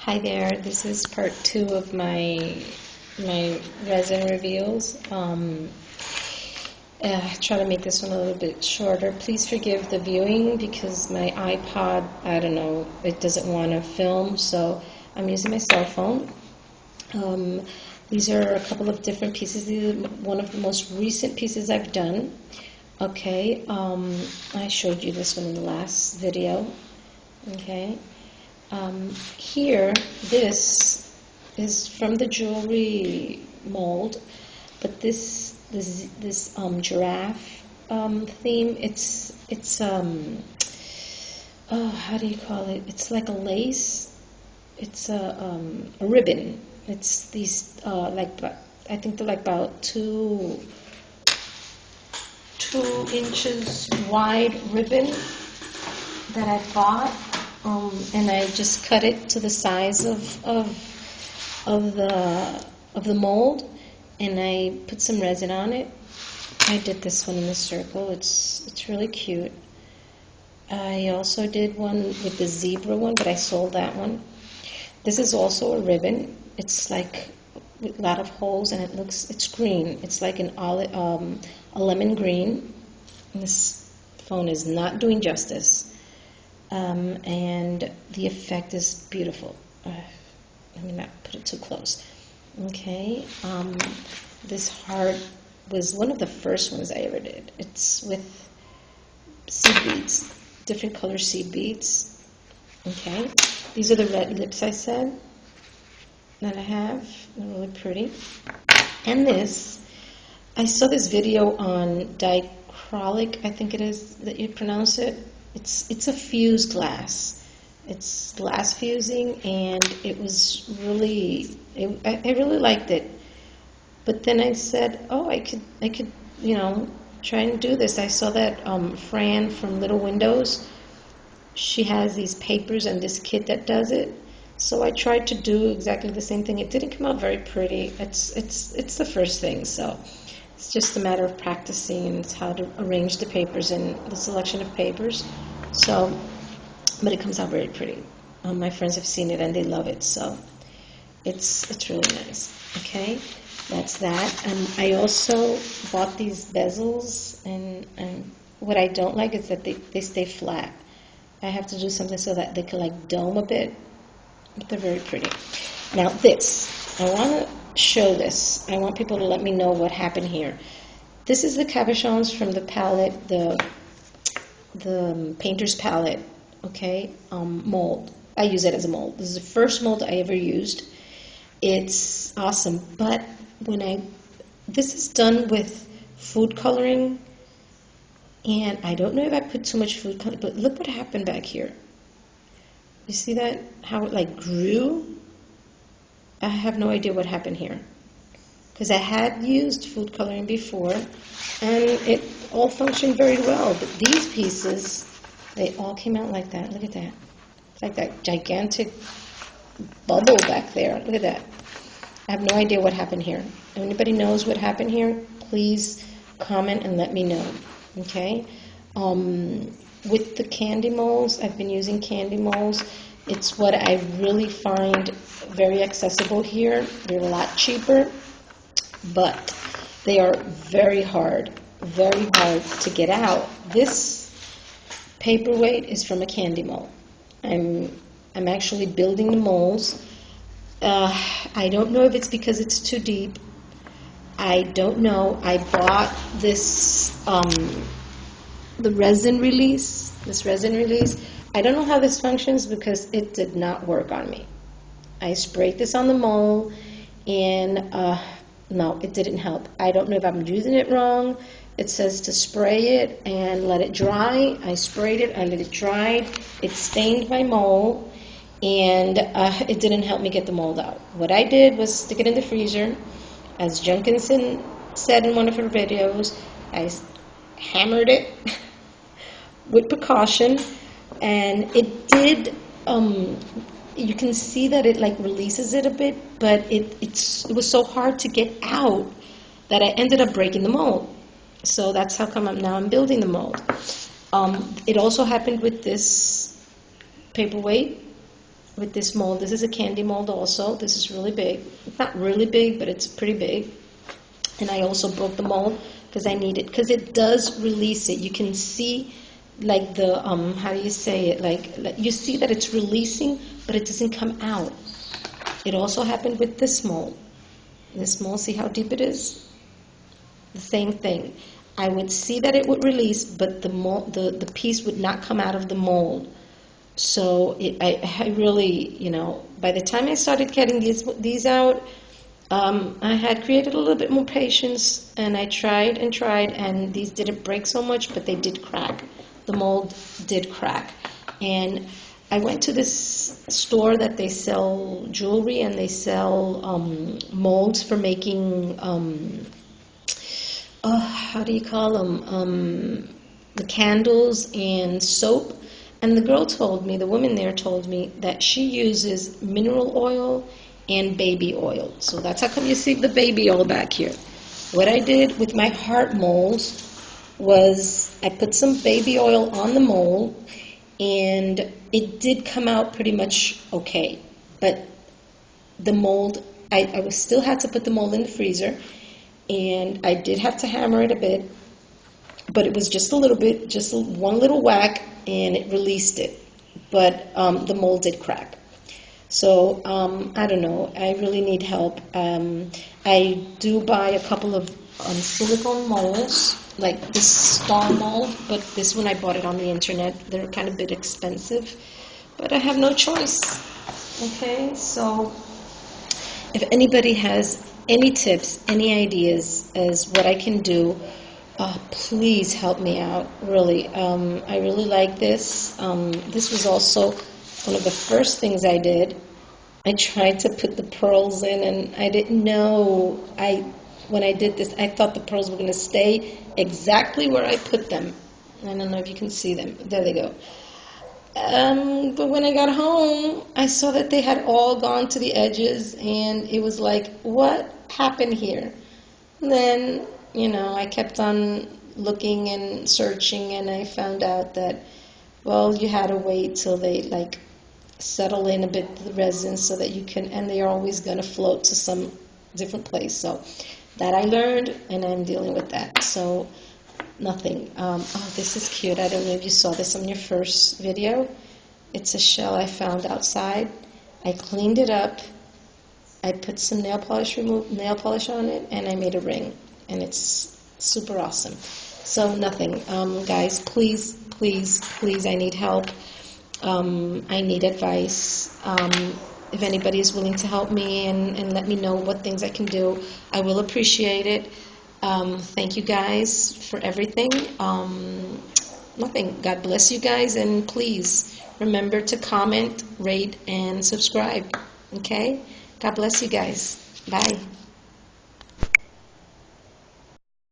Hi there, this is part 2 of my resin reveals. Try to make this one a little bit shorter. Please forgive the viewing because my iPod, I don't know, it doesn't want to film, so I'm using my cell phone. These are a couple of different pieces. These are one of the most recent pieces I've done. Okay, I showed you this one in the last video. Okay. Here, this is from the jewelry mold, but this giraffe theme. It's oh, how do you call it? It's like a lace. It's a ribbon. It's these I think they're like about 2 inches wide ribbon that I bought. And I just cut it to the size of the mold, and I put some resin on it. I did this one in the circle. It's really cute. I also did one with the zebra one, but I sold that one. This is also a ribbon. It's like with a lot of holes, and it's green. It's like an olive, a lemon green. And this phone is not doing justice. And the effect is beautiful. Let me not put it too close. Okay, this heart was one of the first ones I ever did. It's with seed beads, different color seed beads. Okay, these are the red lips I said that I have. They're really pretty. And this, I saw this video on diacrylic, I think it is that you pronounce it. It's a fused glass. It's glass fusing, and it was really, I really liked it. But then I said, oh, I could, try and do this. I saw that Fran from Little Windows, she has these papers and this kit that does it. So I tried to do exactly the same thing. It didn't come out very pretty. It's the first thing, so it's just a matter of practicing and how to arrange the papers and the selection of papers. So, but it comes out very pretty. My friends have seen it and they love it, so it's really nice. Okay, that's that. I also bought these bezels, and what I don't like is that they stay flat. I have to do something so that they can like dome a bit, but they're very pretty. Now this, I want to show this. I want people to let me know what happened here. This is the cabochons from the palette, the painter's palette, okay, mold. I use it as a mold. This is the first mold I ever used. It's awesome, but this is done with food coloring, and I don't know if I put too much food coloring, but look what happened back here. You see that, how it like grew? I have no idea what happened here, because I had used food coloring before, and it all functioned very well. But these pieces, they all came out like that. Look at that. It's like that gigantic bubble back there. Look at that. I have no idea what happened here. If anybody knows what happened here, please comment and let me know. Okay? With the candy molds, I've been using candy molds. It's what I really find very accessible here. They're a lot cheaper, but they are very hard to get out. This paperweight is from a candy mold. I'm actually building the molds. I don't know if it's because it's too deep. I don't know. I bought this the resin release. This resin release. I don't know how this functions because it did not work on me. I sprayed this on the mold, and no, it didn't help. I don't know if I'm using it wrong. It says to spray it and let it dry. I sprayed it, I let it dry. It stained my mold, and it didn't help me get the mold out. What I did was stick it in the freezer. As Junkinson said in one of her videos, I hammered it with precaution, and it did. You can see that it like releases it a bit, but it was so hard to get out that I ended up breaking the mold. So that's how come I'm building the mold. It also happened with this paperweight. with this mold. This is a candy mold also. This is really big. It's not really big, but it's pretty big. And I also broke the mold because I need it, because it does release it. You can see like the, how do you say it? Like you see that it's releasing, but it doesn't come out. It also happened with this mold. This mold, see how deep it is? The same thing. I would see that it would release, but the mold, the piece would not come out of the mold. So I really, by the time I started getting these out, I had created a little bit more patience, and I tried and tried, and these didn't break so much, but they did crack. The mold did crack. And I went to this store that they sell jewelry, and they sell molds for making, how do you call them? The candles and soap. And the girl told me, the woman there told me, that she uses mineral oil and baby oil. So that's how come you see the baby oil back here. What I did with my heart molds was I put some baby oil on the mold, and it did come out pretty much okay. But the mold, I still had to put the mold in the freezer, and I did have to hammer it a bit, but it was just a little bit, just one little whack, and it released it. But the mold did crack. So I don't know. I really need help. I do buy a couple of silicone molds, like this star mold, but this one I bought it on the internet. They're kind of a bit expensive, but I have no choice. Okay, so if anybody has any tips, any ideas as what I can do, please help me out, really. I really like this. This was also one of the first things I did. I tried to put the pearls in, and I didn't know. When I did this, I thought the pearls were going to stay exactly where I put them. I don't know if you can see them. There they go. But when I got home, I saw that they had all gone to the edges, and it was like, what happened here? And then, I kept on looking and searching, and I found out that, well, you had to wait till they settle in a bit, the resin, so that you can, and they are always going to float to some different place. So that I learned, and I'm dealing with that. So nothing. Oh, this is cute. I don't know if you saw this on your first video. It's a shell I found outside. I cleaned it up. I put some nail polish on it, and I made a ring, and it's super awesome. So nothing, guys. Please, please, please. I need help. I need advice. If anybody is willing to help me and let me know what things I can do, I will appreciate it. Thank you guys for everything. Nothing. God bless you guys, and please remember to comment, rate, and subscribe. Okay? God bless you guys. Bye.